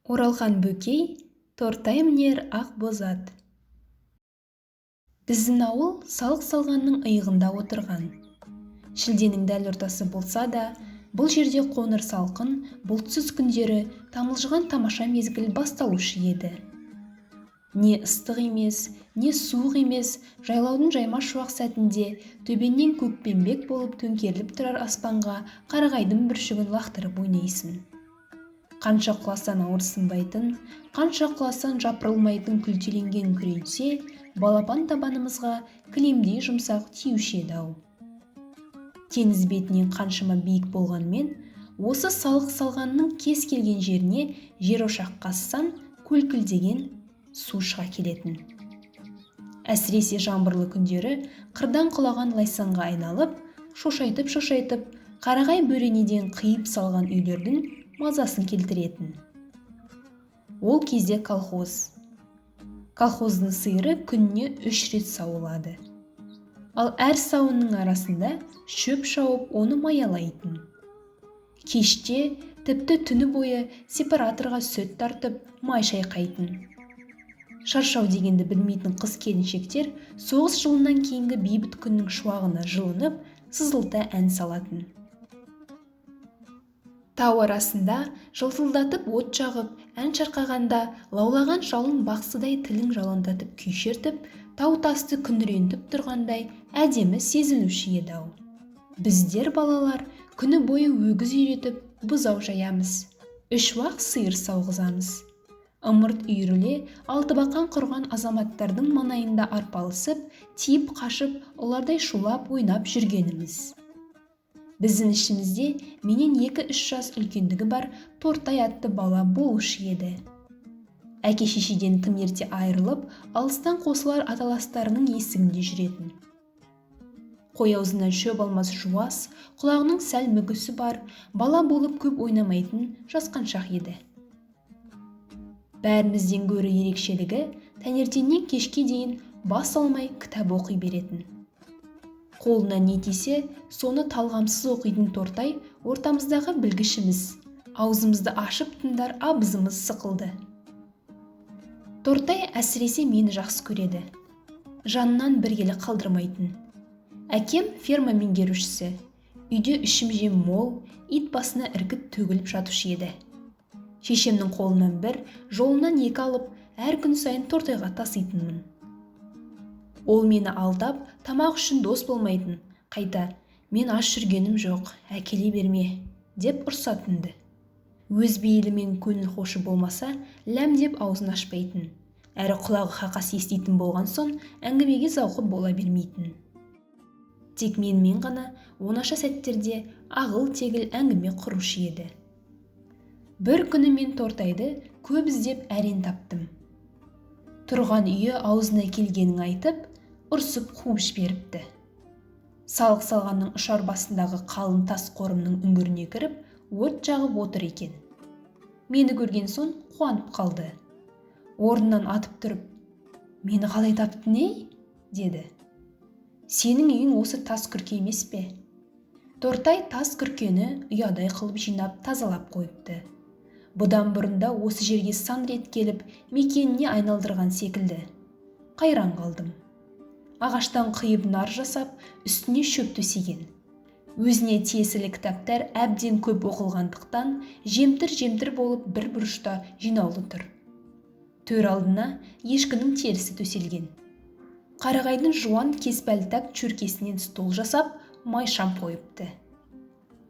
Оралхан Бөкей, Тортай мінер ақ бозат. Біздің ауыл салық салғанның иығында отырған. Шілденің дәл ортасы болса да, бұл жерде қоңыр салқын, бұлтсыз күндері тамылжыған тамаша мезгіл басталушы еді. Не ыстық емес, не суық емес, жайлаудың жайма шуақ сәтінде төбеннен көкпеңбек болып төңкеріліп тұрар аспанға қарағайдың бүршігін лақтырып ойнайсың. Қанша құласан ауырсынбайтын, қанша құласан жапырылмайтын күлтеленген күреңсе, балапан табанымызға кілемдей жұмсақ тиюші еді-ау. Теңіз бетінен қаншама биік болғанмен, осы салық салғанның кез келген жеріне жер ошақ қазсаң, көлкілдеген су шыға келетін. Әсіресе жаңбырлы күндері қырдан құлаған лайсаңға айналып, шошайтып, қарағай бөренеден қиып салған үйлердің мазасын келтіретін. Ол кезде колхоз. Колхоздың сиыры күніне 3 рет сауылады. Ал әр сауынның арасында шөп шауып, оны маялайтын. Кеште, тіпті түні бойы сепараторға сөт тартып, май шайқайтын. Шаршау дегенді білмейтін қыз-келіншектер соғыс жылынан кейінгі бейбіт күннің шуағына жылынып, сызылта ән салатын. Тау арасында жылтылдатып от жағып, ән шырқағанда лаулаған жалын бақсыдай тілін жалаңдатып күй шертіп, тау-тасты күңірентіп тұрғандай әдемі сезілуші еді-ау. Біздер балалар күні бойы өгіз үйретіп, бұзау жаямыз, 3 уақ сиыр сауғызамыз. Ымырт үйіріле алтыбақан құрған азаматтардың маңайында арпалысып, тиіп қашып, олардай шулап ойнап жүргеніміз. Біздің ішімізде менен 2-3 жас үлкендігі бар Тортай атты бала болушы еді. Әке-шешеден тым ерте айырылып, алыстан қосылар аталастарының есігінде жүретін. Қой аузынан шөп алмас жуас, құлағының сәл мүгісі бар, бала болып көп ойнамайтын жасқаншақ еді. Бәрімізден гөрі ерекшелігі, таңертеңнен кешке дейін бас алмай кітап оқи беретін. Қолына не тисе, соны талғамсыз оқитын Тортай ортамыздағы білгішіміз. Аузымызды ашып тыңдар абызымыз сықылды. Тортай әсіресе мені жақсы көреді. Жанынан бір келі қалдырмайтын. Әкем ферма меңгерушісі. Үйде ішім-жем мол, ит басына іркіт төгіліп жатушы еді. Шешемнің қолынан 1, жолынан 2 алып, әр күн сайын Тортайға таситынмын. Ол мені алдап, тамақ үшін дос болмайтын. Қайта, мен аш жүргенім жоқ, әкеле берме, деп ұрсатынды. Өз бейілімен көңіл хошы болмаса, ләм деп аузын ашпайтын. Әрі құлағы хақас еститін болған соң, әңгімеге зауқы бола бермейтін. Тек менімен ғана оңаша сәттерде ағыл-тегіл әңгіме құрушы еді. Бір күні мен Тортайды көп іздеп әрен таптым. Тұрған үйі аузына келгенін айтып, ұрсып қуып жіберіпті. Салық салғанның ұшар басындағы қалың тас қорымның үңгіріне кіріп, от жағып отыр екен. Мені көрген соң қуанып қалды. Орнынан атып тұрып, «Мені қалай таптың, ей?» деді. «Сенің үйің осы тас күрке емес пе?» Тортай тас күркені ұядай қылып жинап тазалап қойыпты. Бұдан бұрында осы жерге сан рет келіп, мекеніне айналдырған секілді. Қайран қалдым. Ағаштан қиып нар жасап, үстіне шөп төсеген. Өзіне тиесілі кітаптар әбден көп оқылғандықтан, жемтір болып бір бұрышта жинаулы тұр. Төр алдына ешкінің терісі төселген. Қарағайдың жуан кеспәлтак чөркесінен стол жасап, май шам қойыпты.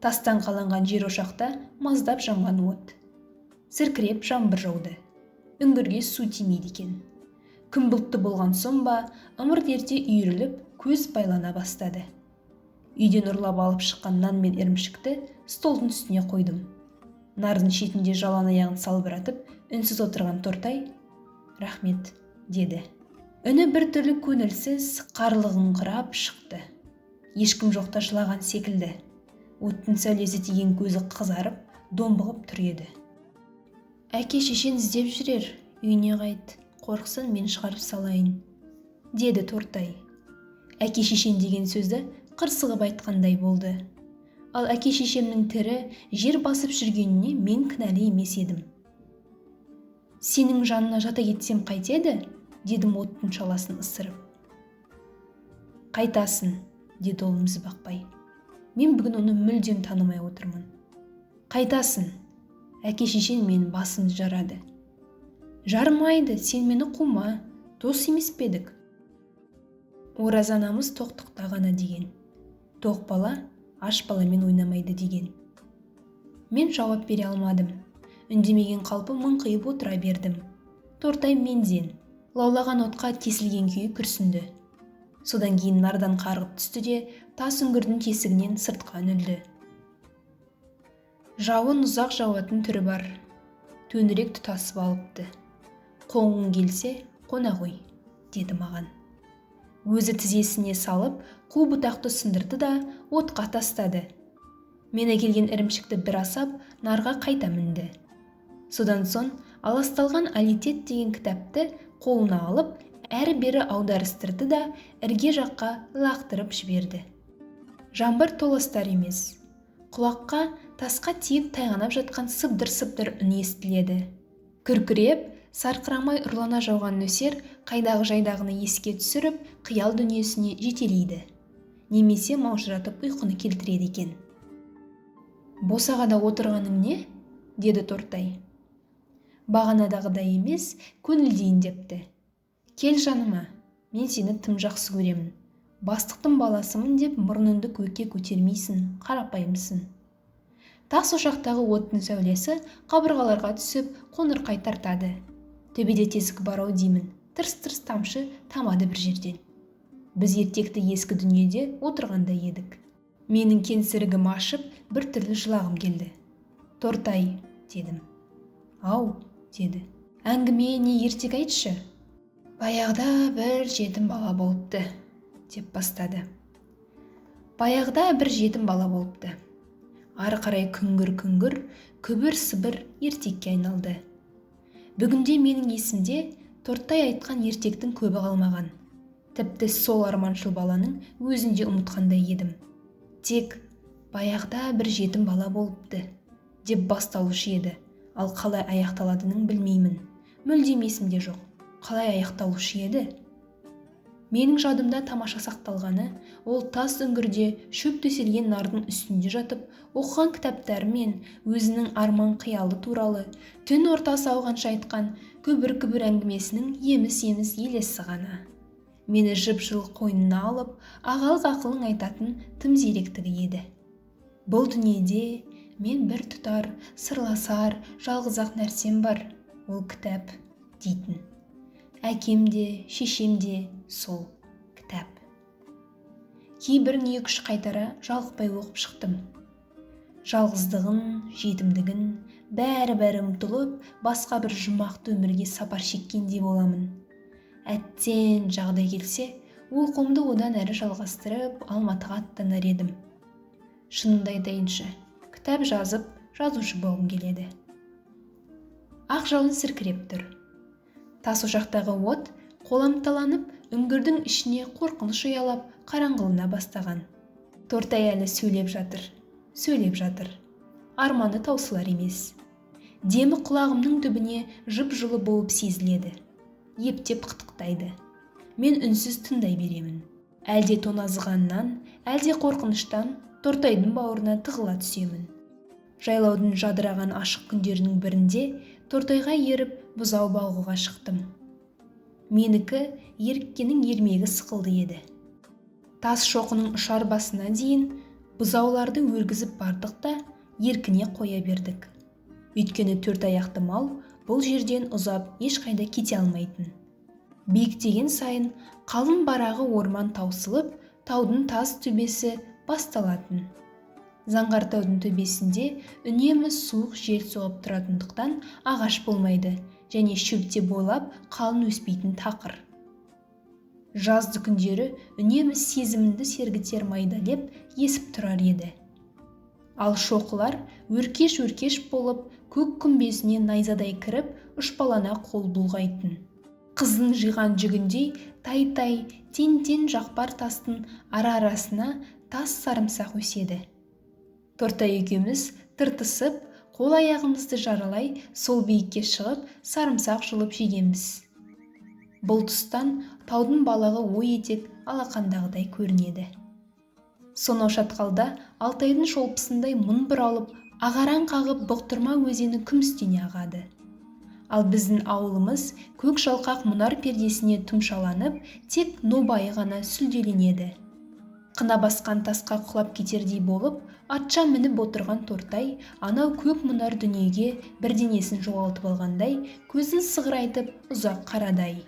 Тастан қаланған жер ошақта маздап жанған от. Сіркіреп жаңбыр жауды. Үңгірге су тимейді екен. Күн бұлтты болған соң ба, ымырт ерте үйіріліп, көз байлана бастады. Үйден ұрлап алып шыққан нан мен ірімшікті столдың үстіне қойдым. Нардың шетінде жалаң аяғын салбыратып, үнсіз отырған Тортай, «Рахмет», деді. Үні біртүрлі көңілсіз, қарлығыңқырап шықты. Ешкім жоқта жылаған секілді. Оттың сәулесі тиген көзі қызарып, домбығып тұр еді. «Әке-шешен іздеп жүрер, үйіне қайт, қорықсын мен шығарып салайын», деді Тортай. Әке-шешен деген сөзді қырсығып айтқандай болды. Ал әке-шешемнің тірі жер басып жүргеніне мен кінәлі емес едім. Сенің жанына жата кетсем қайтеді? Дедім оттың шаласын ысырып. Қайтасын, деді ол міз бақпай. Мен бүгін оны мүлдем танымай отырмын. Қайтасын, әке-шешең менің басымды жарады. Жармайды, сен мені қума, дос емес пе едік? Оразанамыз тоқтықта ғана деген. Тоқ бала, аш баламен ойнамайды деген. Мен жауап бере алмадым. Үндемеген қалпы мыңқиып отыра бердім. Тортай менден, лаулаған отқа тесілген күйі күрсінді. Содан кейін нардан қарғып түсті де тас үңгірдің тесігінен сыртқа үңілді. Жауын ұзақ жауатын түрі бар. Төңірек тұтасып алыпты. Қоңың келсе, қона ғой, деді маған. Өзі тізесіне салып, қу бұтақты сындырды да отқа тастады. Мен әкелген ірімшікті бір асап, нарға қайта мінді. Содан соң аласталған алитет деген кітапты қолына алып, әрі-бері аударыстырды да ірге жаққа лақтырып жіберді. Жаңбыр толастар емес. Құлаққа тасқа тиіп тайғанап жатқан сыбдыр-сыбдыр үн естіледі. Күркіреп, сарқырамай ұрлана жауған нөсер қайдағы жайдағыны еске түсіріп, қиял дүниесіне жетелейді. Немесе маужыратып ұйқыны келтіреді екен. Босағада отырғаның не? Деді Тортай. Бағанадағыдай емес, көңілдейін депті. Кел жаныма, мен сені тым жақсы көремін. Бастықтың баласымын деп мұрныңды көкке көтермейсің, қарапайымсың. Тас ошақтағы оттың сәулесі қабырғаларға түсіп, қоңырқай тартады. Төбеде тесік барау деймін, тырс-тырс тамшы тамады бір жерден. Біз ертекті ескі дүниеде отырғанда едік. Менің кеңсірігім ашып, бір түрлі жылағым келді. Тортай, дедім. Ау, деді. Әңгіме не ертек айтшы? Баяғда бір жетім бала болыпты, деп бастады. Баяғда бір жетім бала болыпты. Ары қарай күңгір-күңгір, күбір-сыбыр ертекке айналды. Бүгінде менің есімде Тортай айтқан ертектің көбі қалмаған. Тіпті сол арманшыл баланың өзінде ұмытқандай едім. Тек баяғда бір жетім бала болыпты, деп басталушы еді. Ал қалай аяқталатынын білмеймін. Мүлдем есімде жоқ. Қалай аяқталушы еді? Менің жадымда тамаша сақталғаны, ол тас үңгірде шөп төселген нардың үстінде жатып, оқыған кітаптары мен өзінің арман қиялы туралы түн ортасы ауғанша айтқан күбір-күбір әңгімесінің еміс-еміс елесі ғана. Мені жып-жылы қойнына алып, ағалық ақылын айтатын тым зеректігі еді. Бұл дүниеде мен бір тұтар, сырласар, жалғыз-ақ нәрсем бар, ол кітап дейтін. Әкем де, шешем де сол кітап. Кейбірін екі-үш қайтара жалықпай оқып шықтым. Жалғыздығын, жетімдігін, бәрі ұмытылып, басқа бір жұмақты өмірге сапар шеккендей боламын. Әттен жағдай келсе, оқуымды одан әрі жалғастырып, Алматыға аттанар едім. Шынымды айтайыншы, кітап жазып, жазушы болғым келеді. Ақ жауын сіркіреп тұр. Тас ошақтағы от қоламталанып, үңгірдің ішіне қорқыныш ұялап, қараңғылана бастаған. Тортай әлі сөйлеп жатыр. Арманы таусылар емес. Демі құлағымның түбіне жып-жылы болып сезіледі. Ептеп қытықтайды. Мен үнсіз тыңдай беремін. Әлде тоңазығаннан, әлде қорқыныштан Тортайдың бауырына тығыла түсемін. Жайлаудың жадыраған ашық күндерінің бірінде Тортайға еріп бұзау бағуға шықтым. Менікі еріккенің ермегі сықылды еді. Тас шоқының ұшар басына дейін бұзауларды өргізіп бардық та еркіне қоя бердік. Өйткені төрт аяқты мал бұл жерден ұзап ешқайда кете алмайтын. Биіктеген сайын қалың барағы орман таусылып, таудың тас төбесі басталатын. Заңғартаудың төбесінде үнемі суық жел соғып тұратындықтан ағаш болмайды және шөпте бойлап қалың өспейтін тақыр. Жазды күндері үнемі сезімінді сергітер майдалеп есіп тұрар еді. Ал шоқылар өркеш-өркеш болып көк күмбезіне найзадай кіріп ұшпалана қол бұлғайтын. Қыздың жиған жүгіндей тай-тай, тен-тен жақпар тастың ара-арасына тас сарымсақ өседі. Тортай екеуміз тыртысып, Қол аяғымызды жаралай сол биікке шығып сарымсақ жұлып жегенбіз. Бұл тұстан таудың балағы ой етек алақандағыдай көрінеді. Сонау шатқалда Алтайдың шолпысындай мұң бұралып, ағараң қағып бұқтырма өзені күмістене ағады. Ал біздің ауылымыз көк жалқақ мұнар пердесіне тұмшаланып, тек нобайы ғана сүлделенеді. Қына басқан тасқа құлап кетердей болып, атша мініп отырған Тортай анау көк мұнар дүниеге бірденесін жоғалтып алғандай, көзін сығырайтып ұзақ қарадай.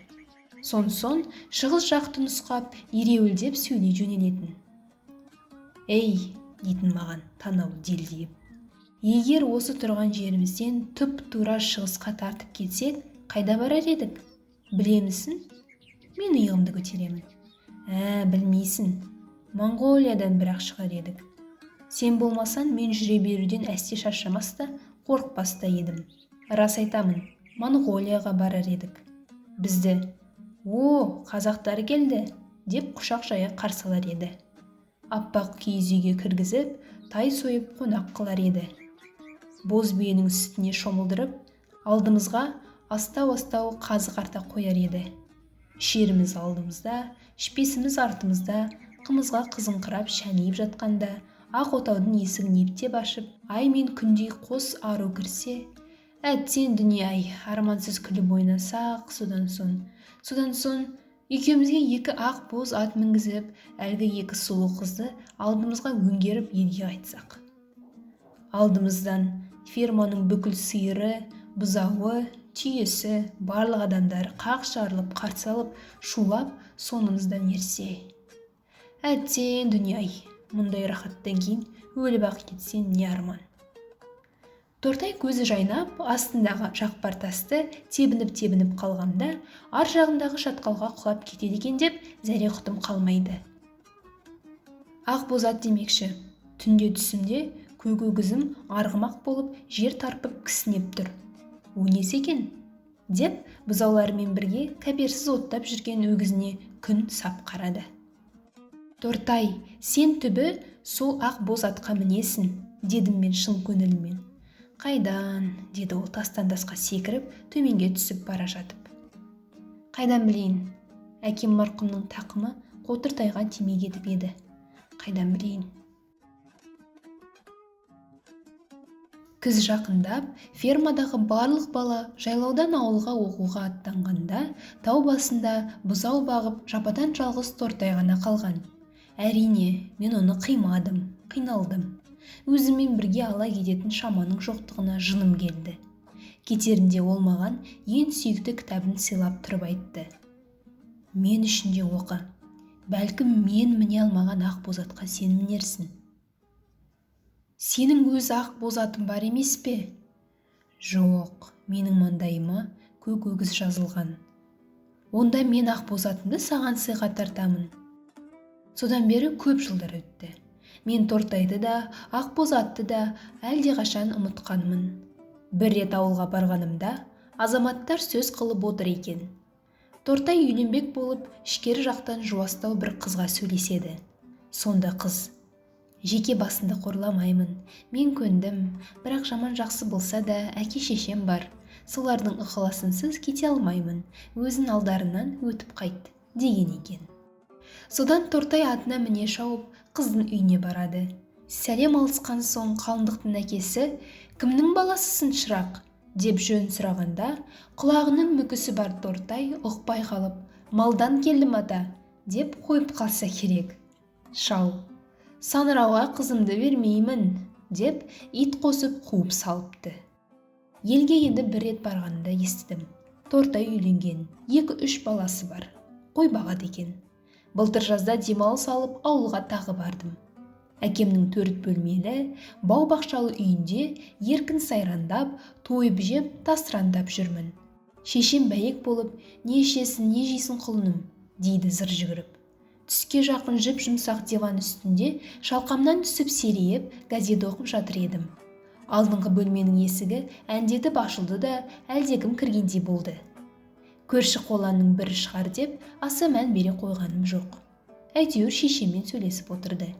Сон шығыс жақты нұсқап, ереуілдеп сөйлей жөнелетін. «Ей!» дейтін маған танау делдиіп. «Егер осы тұрған жерімізден тұп-тура шығысқа тартып кетсек, қайда барар едік? Білемісің?» Мен иығымды көтеремін. Білмейсің. Моңғолиядан бірақ шығар едік. Сен болмасаң, мен жүре беруден әсте шаршамас та, қорықпас та едім. Рас айтамын, Моңғолияға барар едік. Бізді қазақтар келді деп құшақ жая қарсылар еді. Аппақ киіз үйге кіргізіп, тай сойып қонақ қылар еді. Боз биенің сүтіне шомылдырып, алдымызға астау-астау қазы қарта қояр еді. Ішеріміз алдымызда, ішпесіміз артымызда, қымызға қызыңқырап шәнейіп жатқанда, ақ отаудың есігін ептеп ашып, ай мен күндей қос ару кірсе, әттен дүние-ай, армансыз күліп ойнасақ, содан соң екеумізге екі ақ боз ат мінгізіп, әлгі екі сұлу қызды алдымызға өңгеріп елге қайтсақ. Алдымыздан ферманың бүкіл сиыры, бұзауы, түйесі, барлық адамдар қақ жарылып, қарсы алып, шулап, соңымыздан ерсе. Әттен дүние-ай, мұндай рахаттан кейін өліп-ақ кетсен не арман. Тортай көзі жайнап, астындағы жақпар тасты тебініп қалғанда, ар жағындағы шатқалға құлап кетеді екен деп, зәре-құтым қалмайды. Ақ боз ат демекші, түнде түсімде көк өгізім арғымақ болып, жер тарпып кісінеп тұр. О несі екен? Деп, бұзауларымен бірге кәперсіз оттап жүрген өгізіне күн сап қарады. Тортай, сен түбі сол ақ боз атқа мінесің, дедім мен шын көңіліммен. Қайдан, деді ол тастан тасқа секіріп, төменге түсіп бара жатып. Қайдан білейін? Әкем марқұмның тақымы қотыр-тайға тимей кетіп еді. Қайдан білейін? Күз жақындап, фермадағы барлық бала жайлаудан ауылға оқуға аттанғанда, тау басында бұзау бағып, жападан жалғыз Тортай ғана қалған. Әрине, мен оны қимадым, қиналдым. Өзімен бірге ала кететін шаманың жоқтығына жыным келді. Кетерінде ол маған ең сүйікті кітабын сыйлап тұрып айтты. Мен үшін де оқы. Бәлкім мен міне алмаған ақ боз атқа сен мінерсің. Сенің өз ақ боз атың бар емес пе? Жоқ, менің маңдайыма көк өгіз жазылған. Онда мен ақ боз атымды саған сыйға тартамын. Содан бері көп жылдар өтті. Мен Тортайды да, ақ боз атты да әлдеқашан ұмытқанмын. Бір рет ауылға барғанымда, азаматтар сөз қылып отыр екен. Тортай үйленбек болып, ішкері жақтан жуастау бір қызға сөйлеседі. Сонда қыз: жеке басынды қорламаймын, мен көндім, бірақ жаман жақсы болса да әке-шешем бар. Солардың ықыласынсыз кете алмаймын, өзін алдарынан өтіп қайт, деген екен. Содан Тортай атына міне шауып, қыздың үйіне барады. Сәлем алысқан соң қалыңдықтың әкесі: кімнің баласысың, шырақ? Деп жөн сұрағанда, құлағының мүкісі бар Тортай ұқпай қалып, малдан келдім ата, деп қойып қалса керек. Шал: санырауға қызымды бермеймін, деп ит қосып қуып салыпты. Елге енді бір рет барғанында естідім. Тортай үйленген, 2-3 баласы бар. Қой бағады екен. Былтыр жазда демалыс алып ауылға тағы бардым. Әкемнің 4 бөлмелі, бау-бақшалы үйінде еркін сайрандап, тойып жеп, тасырандап жүрмін. Шешем бәйек болып, не ішесің, не жейсің құлыным, дейді зыр жүгіріп. Түске жақын жіп жұмсақ диван үстінде шалқамнан түсіп серейіп, газет оқып жатыр едім. Алдыңғы бөлменің есігі әндетіп ашылды да, әлдекім кіргендей болды. Көрші қоланның бірі шығар деп аса мән бере қойғаным жоқ. Әйтеуір шешеммен сөйлесіп отырды.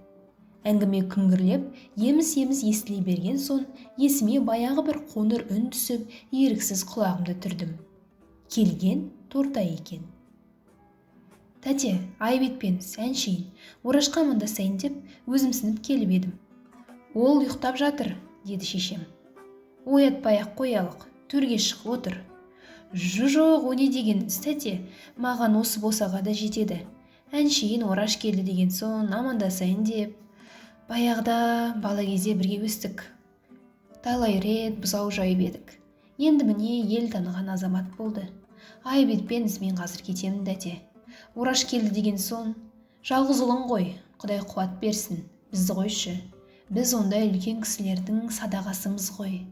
Әңгіме күңгірлеп, еміс-еміс естіле берген соң, есіме баяғы бір қоңыр үн түсіп, еріксіз құлағымды түрдім. Келген Тортай екен. Тәте, айып етпеңіз, әншейін, Орашқа амандасайын деп өзімсініп келіп едім. Ол ұйықтап жатыр, деді шешем. Оятпай-ақ қоялық, төрге шық отыр. Жоқ, о не дегеніңіз, тәте, маған осы босаға да жетеді. Әншейін Ораш келді деген соң амандасайын деп. Баяғыда бала кезде бірге өстік. Талай рет бұзау жайып едік. Енді міне ел таныған азамат болды. Айып етпеңіз, мен қазір кетемін, тәте. Ораш келді деген соң, жалғыз ұлың ғой, Құдай қуат берсін, бізді қойшы. Біз ондай үлкен кісілердің садағасымыз ғой.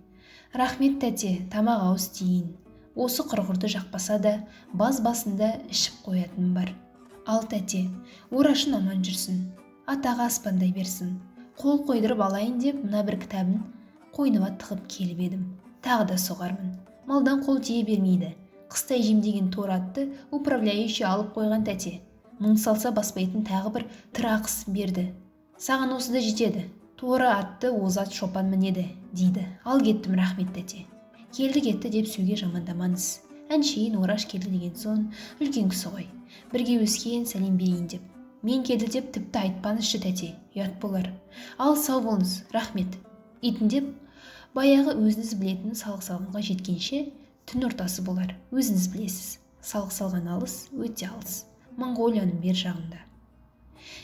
Рахмет, тәте, тамақ ауыз тиін. Осы құрғырды жақпаса да, басында ішіп қоятын бар. Ал тәте, Орашын аман жүрсін, атаға аспандай берсін. Қол қойдырып алайын деп, мына бір кітабын қойныма тығып келіп едім. Тағы да соғармын. Малдан қол тие бермейді. Қыстай жемдеген Тор атты управляющий алып қойған, тәте. Мың салса баспайтын тағы бір тырақысын берді. Саған осы да жетеді. Торы атты озат шопан мінеді, дейді. Ал кеттім, рахмет, тәте. Келді кетті деп сөйге жамандамаңыз. Әншейін Ораш келді деген соң, үлкен кісі ғой. Бірге өскен, сәлем берейін деп. Мен келді деп тіпті айтпаңызшы, тәте, ұят болар. Ал сау болыңыз, рахмет. Итіндеп, баяғы өзіңіз білетін салық салғанға жеткенше, түн ортасы болар, өзіңіз білесіз. Салық салған алыс, өте алыс. Моңғолияның бер жағында.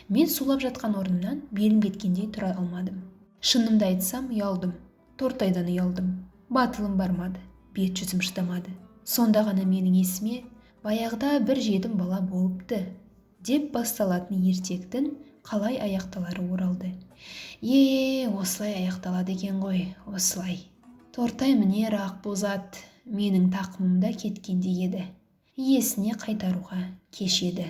Мен сулап жатқан орнымнан белім кеткендей тұра алмадым. Шынымды айтсам, ұялдым. Тортайдан ұялдым. Батылым бармады, бет жүзім шыдамады. Сонда ғана менің есіме баяғыда бір жетім бала болыпты деп басталатын ертектің қалай аяқталары оралды. Осылай аяқталады екен ғой, осылай. Тортай мінер ақ бозат, менің тақымымда кеткенде еді. Иесіне қайтаруға кеш еді.